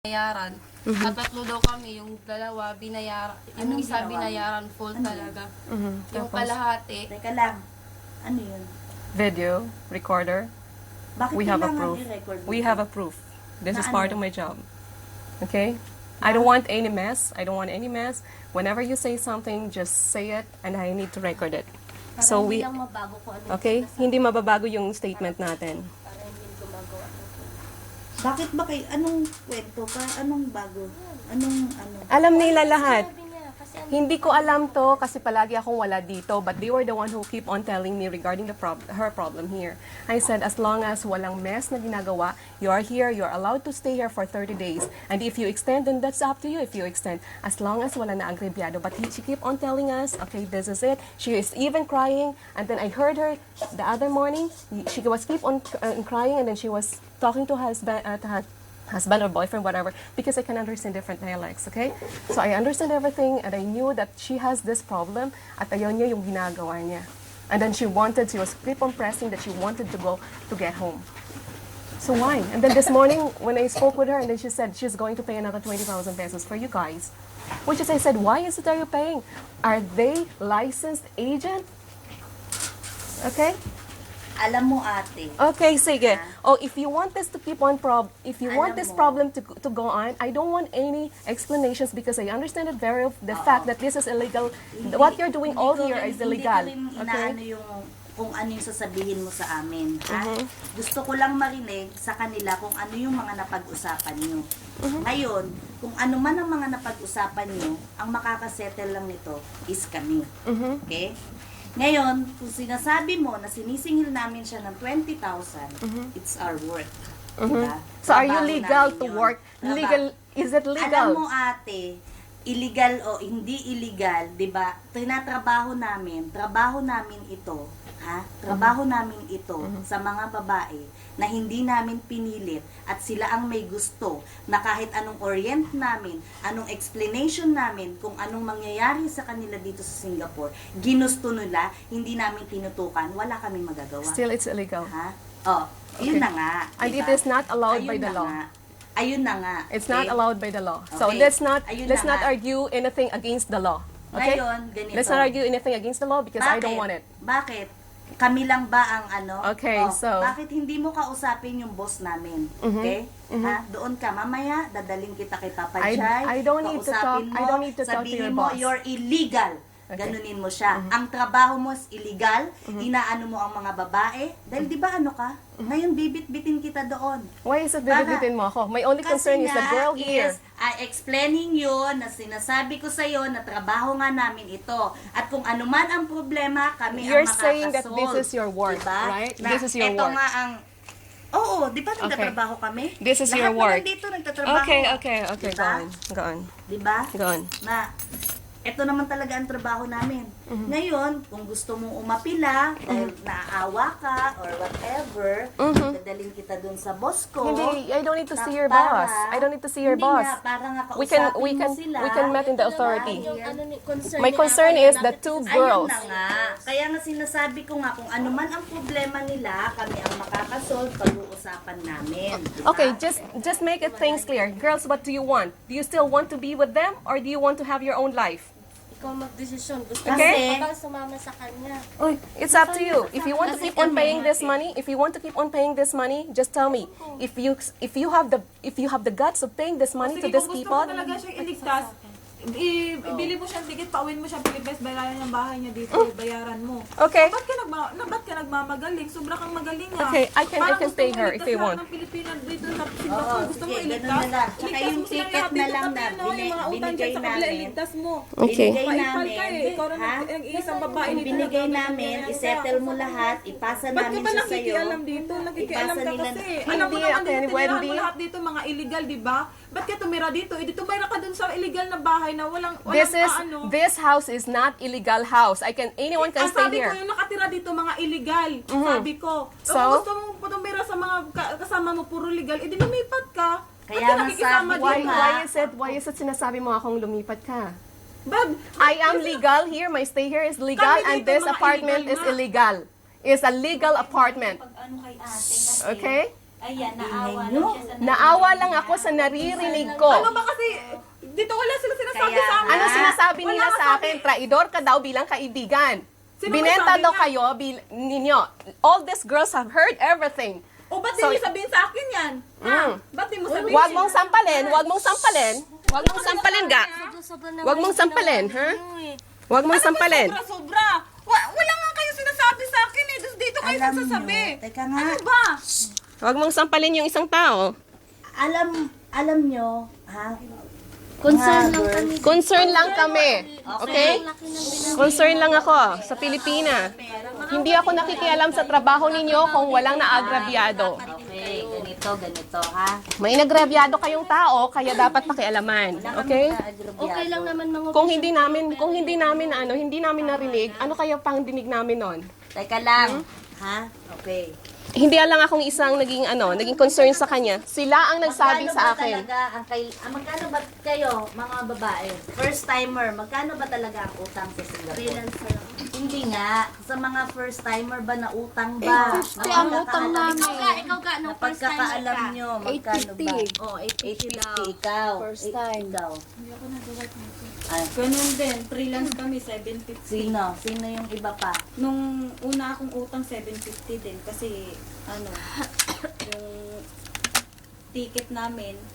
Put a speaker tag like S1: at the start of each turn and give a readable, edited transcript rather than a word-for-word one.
S1: binayaran. At tatlo daw kami, yung dalawa binayaran, yung
S2: Anong
S1: isa
S2: ginawa?
S1: binayaran full
S2: Ano
S1: talaga.
S3: Mhm.
S1: Yung
S3: Tapos,
S1: kalahati,
S2: Teka lang. Ano yun?
S3: video, recorder.
S2: Bakit
S3: We have a
S2: kailangan
S3: proof.
S2: i-record mo
S3: We
S2: ito?
S3: have a proof. This
S2: Na
S3: is part
S2: ano?
S3: of my job. Okay? I don't want any mess. I don't want any mess. Whenever you say something, just say it and I need to record it. So we,
S4: lang mabago ko ano
S3: okay? Hindi mababago yung statement natin.
S4: para hindi gumagawa ng
S2: Bakit ba kayo? Anong kwento pa? Anong bago? Anong ano?
S3: Alam nila lahat.
S4: sabi niya kasi
S3: Hindi ko alam to kasi palagi akong wala dito, but they were the one who keep on telling me regarding her problem here. I said, as long as walang mess na ginagawa, you are here, you're allowed to stay here for 30 days. And if you extend, then that's up to you if you extend. As long as wala na agrebyado. But she keep on telling us, okay, this is it. She is even crying. And then I heard her the other morning, she was keep on crying, and then she was talking to her husband or boyfriend, whatever, because I can understand different dialects, okay? So I understand everything, and I knew that she has this problem, at ayaw niya yung ginagawa niya. And then she was keep on pressing that she wanted to get home. So why? And then this morning, when I spoke with her, and then she said she's going to pay another 20,000 pesos for you guys. Which is, I said, why is it that you're paying? Are they licensed agent? Okay?
S2: Alam mo ate,
S3: Okay, sige. Oh, if you want this to keep on if you want
S2: Alam
S3: this
S2: mo.
S3: problem to go on, I don't want any explanations because I understand it very the fact that this is illegal. What you're doing all here is illegal.
S2: Hindi ko rin
S3: Okay?
S2: inaano yung kung ano yung sasabihin mo sa amin. Ha?
S3: Mm-hmm.
S2: Gusto ko lang marinig sa kanila kung ano yung mga napag-usapan nyo.
S3: Mm-hmm.
S2: Ngayon, kung ano man ang mga napag-usapan nyo, ang makakasettle lang nito is kami.
S3: Mm-hmm.
S2: Okay? Ngayon, kung sinasabi mo na sinisingil namin siya ng 20,000, it's our work. Diba?
S3: Mm-hmm. So are you
S2: Trabaho
S3: legal
S2: namin
S3: to
S2: yun.
S3: work?
S2: Trabaho.
S3: Legal? Is it
S2: Alam
S3: legal?
S2: mo ate, illegal o hindi illegal, 'di ba? Trabaho namin ito, ha? Trabaho namin ito sa mga babae na hindi namin pinilit at sila ang may gusto na kahit anong orient namin, anong explanation namin kung anong mangyayari sa kanila dito sa Singapore, ginusto nila, hindi namin tinutukan, wala kaming magagawa.
S3: Still, it's illegal.
S2: Ha? Oh, yun
S3: Okay.
S2: na nga.
S3: And
S2: diba?
S3: it is not allowed by
S2: Ayun
S3: the
S2: na
S3: law.
S2: nga. Ayun na nga.
S3: It's not
S2: okay?
S3: allowed by the law. So
S2: Okay.
S3: let's not
S2: Ayun
S3: let's
S2: na
S3: not
S2: nga.
S3: argue anything against the law. Okay?
S2: Ngayon, ganito.
S3: Let's not argue anything against the law because I don't want it.
S2: Bakit? Kami lang ba ang ano?
S3: Okay, so-
S2: Bakit hindi mo kausapin yung boss namin? Okay? Ha? Doon ka. Mamaya, dadaling kita kay Papa Jai.
S3: I don't need to talk-
S2: kausapin
S3: I don't need to talk to your
S2: sabihin mo,
S3: boss.
S2: you're illegal.
S3: Okay.
S2: Ganunin mo siya. Ang trabaho mo is illegal. Inaano mo ang mga babae. Dahil di ba ano ka? Ngayon, bibit-bitin kita doon.
S3: Why is it
S2: Para-
S3: bibitin mo ako? My only concern is the
S2: nga
S3: girl here.
S2: is, explaining yun na sinasabi ko sa'yo na trabaho nga namin ito. At kung ano man ang problema, kami
S3: You're
S2: ang
S3: saying that
S2: makakasolve.
S3: this is your work, right?
S2: Na,
S3: This is your
S2: ito
S3: work.
S2: nga ang... Oo, di ba nagtatrabaho kami?
S3: This is
S2: Lahat
S3: your work.
S2: naman dito nagtatrabaho.
S3: Okay. Go
S2: Diba?
S3: on. Go on.
S2: Di ba?
S3: Go on.
S2: Na, ito naman talaga ang trabaho namin.
S3: Mm-hmm.
S2: Ngayon, kung gusto mong umapila, dahil naaawa ka, or whatever, dadalhin kita dun sa boss ko.
S3: Mm-hmm. Hindi, I don't need to
S2: na
S3: see your
S2: para-
S3: boss. I don't need to see your
S2: Hindi
S3: boss.
S2: nga, para nga
S3: We can
S2: kausapin mo sila.
S3: met in the authority.
S4: yung ano ni concern
S3: My
S4: ni
S3: concern
S4: ate,
S3: is the
S4: bakit
S3: two
S4: kasi-
S3: girls.
S2: Ayun na nga. Kaya nga sinasabi ko nga, kung ano man ang problema nila, kami ang makakasolve pag-uusapan namin. Diba?
S3: Okay, just make it things clear. Girls, what do you want? Do you still want to be with them or do you want to have your own life?
S4: Ikaw magdesisyon. Gusto
S2: Okay.
S4: mo ba sumama sa kanya?
S3: It's up to you. If you want to keep on paying this money, just tell me. If you have the guts of paying this money to
S5: Sige,
S3: these
S5: kung gusto
S3: people,
S5: mo talaga siyang iligtas, ibili mo siyang ticket, pauwin mo siyang Pilipinas, bayaran yung bahay niya dito, bayaran mo.
S3: okay?
S5: Ba't ka nagmamagaling? Sobra kang magaling nga.
S3: Okay, I can
S5: Parang
S3: pay
S5: gusto mo
S3: her
S5: iligtas
S3: if you
S5: lahat
S3: want.
S5: ng Pilipinas dito sa
S2: Oo,
S5: Singapore. Gusto mo
S2: sige,
S5: iligtas?
S2: ganun na lang. Tsaka
S5: Iligtas
S2: yung
S5: mo silang
S2: ticket
S5: lahat
S2: na
S5: dito
S2: lang
S5: sa
S2: na
S5: Pino, yung mga utang
S2: binigay
S5: dyan sa kabila,
S2: namin.
S5: iligtas mo.
S3: Okay.
S2: Binigay
S5: Maipal
S2: namin,
S5: ka eh. Ikaw rin
S2: ha?
S5: ang isang babae
S2: Yung
S5: dito.
S2: binigay namin, isettle mo lahat, ipasa
S5: Ba't ka
S2: namin
S5: ba
S2: siya sa'yo.
S5: nakikialam dito? Nakikialam
S2: Ipasa
S5: ka
S2: nila-
S5: kasi.
S3: Hindi,
S5: Alam mo naman
S3: okay,
S5: dito, tinirahan
S3: Wendy.
S5: mo lahat dito mga illegal, di ba? Ba't ka tumira dito? Eh, di tumira ka dun sa illegal na bahay na walang
S3: This house is not illegal house. Anyone can stay
S5: sabi ko
S3: here.
S5: yung nakatira dito mga illegal. Sabi ko.
S3: So?
S5: Kung gusto mong tumira sa mga kasama mo puro legal, edi lumipat ka.
S2: Kaya
S5: Ba't ka
S2: nga
S5: nakikisama
S2: sabi ko
S5: dito?
S2: nga,
S3: Why is it sinasabi mo akong lumipat ka?
S5: Bab,
S3: I am legal here. My stay here is legal,
S5: Kami
S3: and
S5: dito,
S3: this
S5: mga
S3: apartment
S5: illegal
S3: is
S5: nga.
S3: illegal. It's a legal apartment.
S4: Pag ano kay ate kasi
S3: Okay?
S6: Ayan,
S2: Ang
S6: naawa
S2: ingay
S6: lang
S2: nyo.
S6: siya sa
S3: Naawa lang ako sa naririnig ko.
S5: Ano ba kasi, dito wala sila sinasabi
S2: Kaya
S5: sa akin.
S3: Ano sinasabi
S5: Wala
S3: nila
S5: ka
S3: sa akin? Traidor ka daw bilang kaibigan.
S5: Sino
S3: Binenta
S5: nagsabi
S3: daw
S5: niya?
S3: kayo ninyo. All these girls have heard everything.
S5: O ba't
S3: So-
S5: di mo sabihin sa akin yan? Ha? Ba't di mo sabihin?
S3: Huwag mong sampalin, huwag mong sampalin. Huwag mong sampalin, ga. Huwag mong sampalin, ha? Huwag mong sampalin.
S5: Sobra-sobra. Wala nga kayo sinasabi sa akin eh. Tapos dito kayo
S2: Alam
S5: nagsasabi.
S2: nyo, teka nga.
S5: Ano ba?
S3: Huwag mong sampalin yung isang tao.
S2: Alam nyo, ha?
S4: Concern
S2: Mga
S4: lang
S2: girls,
S4: kami.
S3: Concern lang kami. Okay?
S4: Laki ng binang.
S3: Concern lang ako sa Pilipina. Hindi ako nakikialam sa trabaho ninyo kung walang naagrabyado.
S2: Okay, ganito, ha?
S3: May nagrabyado kayong tao, kaya dapat pakialaman. Okay?
S4: Okay lang naman mga
S3: Kung hindi namin narinig, ano kaya pang dinig namin nun?
S2: Teka lang, ha? Okay.
S3: Hindi lang akong isang naging concern sa kanya. Sila ang nagsabi sa akin.
S2: Magkano ba kayo, mga babae? First timer, magkano ba talaga ang utang sa Singapore?
S4: freelancer lang.
S2: Hindi nga. Sa mga first timer ba na utang ba?
S4: ang utang namin. Ikaw ga, nung first time
S2: Pagkakaalam nyo, magkano ba?
S4: 850.
S2: Oh, 850 ikaw.
S4: First time.
S2: Ikaw.
S6: Ganun din, freelance kami, 750.
S2: Sino? Sino yung iba pa?
S6: Nung una akong utang, 750 din. Kasi, yung ticket namin,